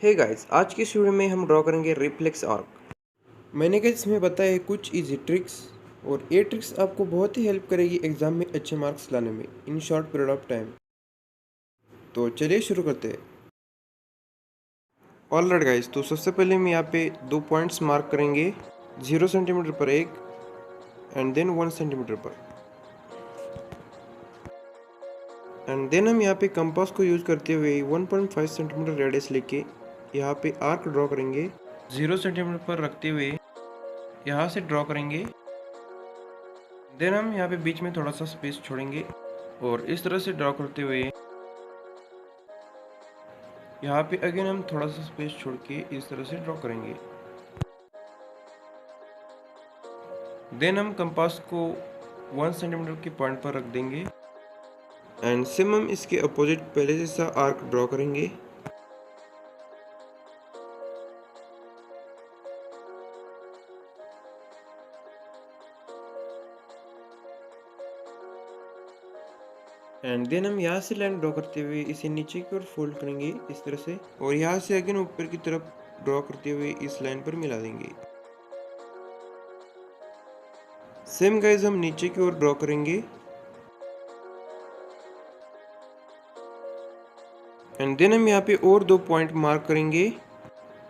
Hey guys, आज की इस वीडियो में हम ड्रॉ करेंगे रिफ्लेक्स आर्क। मैंने गाइस इसमें बताया है कुछ इजी ट्रिक्स, और ये ट्रिक्स आपको बहुत ही हेल्प करेगी एग्जाम में अच्छे मार्क्स लाने में in short period of time. तो चलिए शुरू करते हैं। ऑलराइट गाइस, तो सबसे पहले हम यहाँ पे 2 पॉइंट्स मार्क करेंगे, 0 सेंटीमीटर पर एक एंड देन 1 सेंटीमीटर पर। एंड देन हम यहाँ पे कंपास को यूज करते हुए 1.5 सेंटीमीटर रेडियस लेके यहाँ पे आर्क ड्रॉ करेंगे। 0 सेंटीमीटर पर रखते हुए यहाँ से ड्रॉ करेंगे। देन हम यहाँ पे बीच में थोड़ा सा स्पेस छोड़ेंगे और इस तरह से ड्रॉ करते हुए यहाँ पे अगेन हम थोड़ा सा स्पेस छोड़ के इस तरह से ड्रॉ करेंगे। देन हम कंपास को 1 सेंटीमीटर के पॉइंट पर रख देंगे एंड सेम हम इसके अपोजिट पहले जैसा आर्क ड्रॉ करेंगे। एंड देन हम यहाँ से लाइन ड्रॉ करते हुए इसे नीचे की ओर फोल्ड करेंगे इस तरह से, और यहाँ से अगेन ऊपर की तरफ ड्रॉ करते हुए इस लाइन पर मिला देंगे। सेम गाइज हम नीचे की ओर ड्रॉ करेंगे एंड देन हम यहाँ पे और 2 पॉइंट मार्क करेंगे।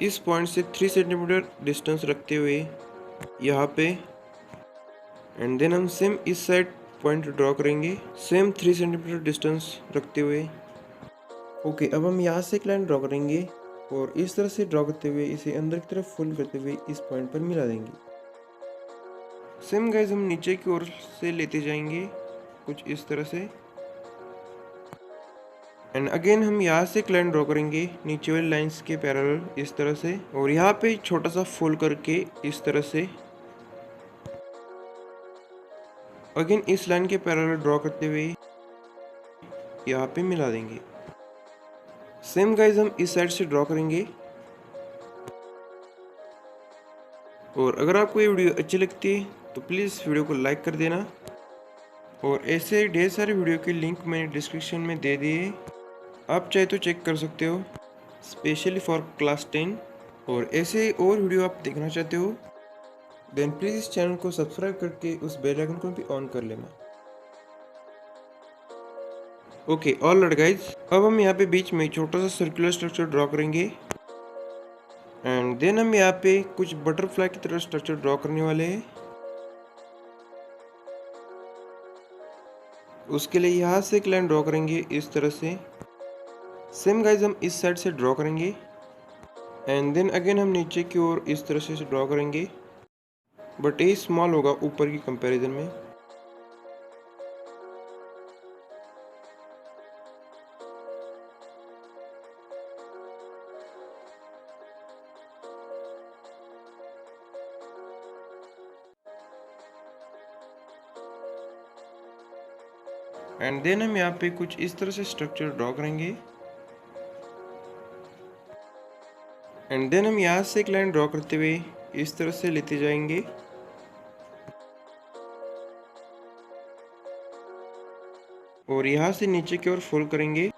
इस पॉइंट से 3 सेंटीमीटर डिस्टेंस रखते हुए यहाँ पे, एंड देन हम सेम इस साइड पॉइंट ड्रॉ करेंगे, सेम 3 सेंटीमीटर डिस्टेंस रखते हुए। ओके, अब हम यहाँ से एक लाइन ड्रॉ करेंगे और इस तरह से ड्रॉ करते हुए इसे अंदर की तरफ फोल्ड करते हुए इस पॉइंट पर मिला देंगे। सेम गाइज हम नीचे की ओर से लेते जाएंगे कुछ इस तरह से, एंड अगेन हम यहाँ से एक लाइन ड्रॉ करेंगे नीचे वाली लाइंस के पैरेलल इस तरह से, और यहाँ पे छोटा सा फोल्ड करके इस तरह से अगेन इस लाइन के पैरेलल ड्रॉ करते हुए यहाँ पे मिला देंगे। सेम गाइज हम इस साइड से ड्रॉ करेंगे। और अगर आपको ये वीडियो अच्छी लगती है तो प्लीज़ वीडियो को लाइक कर देना, और ऐसे ढेर सारे वीडियो के लिंक मैंने डिस्क्रिप्शन में दे दिए, आप चाहे तो चेक कर सकते हो, स्पेशली फॉर क्लास 10। और ऐसे और वीडियो आप देखना चाहते हो देन प्लीज़ इस चैनल को सब्सक्राइब करके उस बेल आइकन को भी ऑन कर लेना। ओके ऑलराइट गाइज, अब हम यहाँ पे बीच में छोटा सा सर्कुलर स्ट्रक्चर ड्रॉ करेंगे एंड देन हम यहाँ पे कुछ बटरफ्लाई की तरह स्ट्रक्चर ड्रॉ करने वाले हैं। उसके लिए यहाँ से एक लाइन ड्रॉ करेंगे इस तरह से। सेम गाइज हम इस साइड से ड्रॉ करेंगे एंड देन अगेन हम नीचे की ओर इस तरह से ड्रॉ करेंगे, बट ये स्मॉल होगा ऊपर की कंपैरिजन में। एंड देन हम यहाँ पे कुछ इस तरह से स्ट्रक्चर ड्रॉ करेंगे एंड देन हम यहाँ से एक लाइन ड्रॉ करते हुए इस तरह से लेते जाएंगे, और यहाँ से नीचे की ओर फोल्ड करेंगे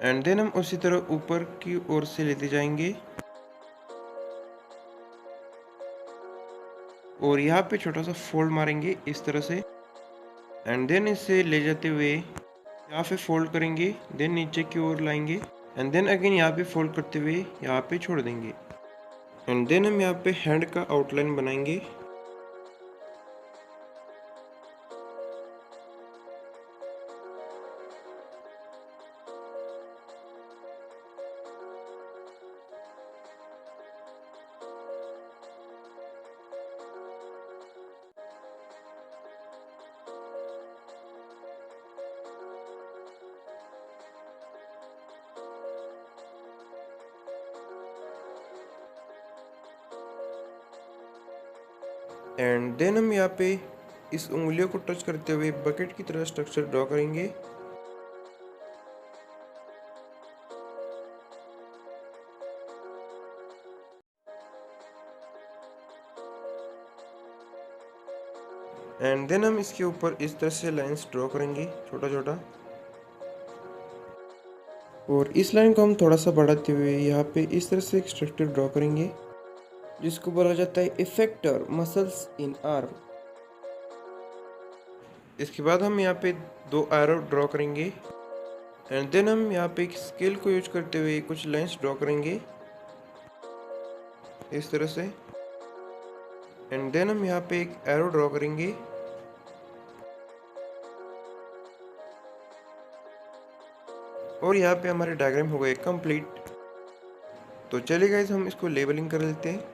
एंड देन हम उसी तरह ऊपर की ओर से लेते जाएंगे, और यहाँ पे छोटा सा फोल्ड मारेंगे इस तरह से, एंड देन इसे ले जाते हुए यहाँ पे फोल्ड करेंगे, देन नीचे की ओर लाएंगे एंड देन अगेन यहाँ पे फोल्ड करते हुए यहाँ पे छोड़ देंगे, एंड देन हम यहाँ पे हैंड का आउटलाइन बनाएंगे। एंड देन हम यहाँ पे इस उंगलियों को टच करते हुए बकेट की तरह स्ट्रक्चर ड्रॉ करेंगे। एंड देन हम इसके ऊपर इस तरह से लाइंस ड्रॉ करेंगे छोटा छोटा। और इस लाइन को हम थोड़ा सा बढ़ाते हुए यहाँ पे इस तरह से एक स्ट्रक्चर ड्रॉ करेंगे जिसको बोला जाता है इफेक्टर मसल्स इन आर्म। इसके बाद हम यहाँ पे 2 एरो ड्रॉ करेंगे एंड देन हम यहाँ पे एक स्केल को यूज करते हुए कुछ लाइंस ड्रॉ करेंगे इस तरह से। एंड देन हम यहाँ पे एक एरो ड्रॉ करेंगे और यहाँ पे हमारे डायग्राम हो गए कंप्लीट। तो चलिए गाइस हम इसको लेबलिंग कर लेते हैं।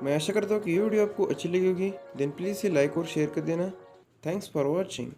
मैं आशा करता हूँ कि ये वीडियो आपको अच्छी लगी होगी। देन प्लीज़ इसे लाइक और शेयर कर देना। Thanks for watching.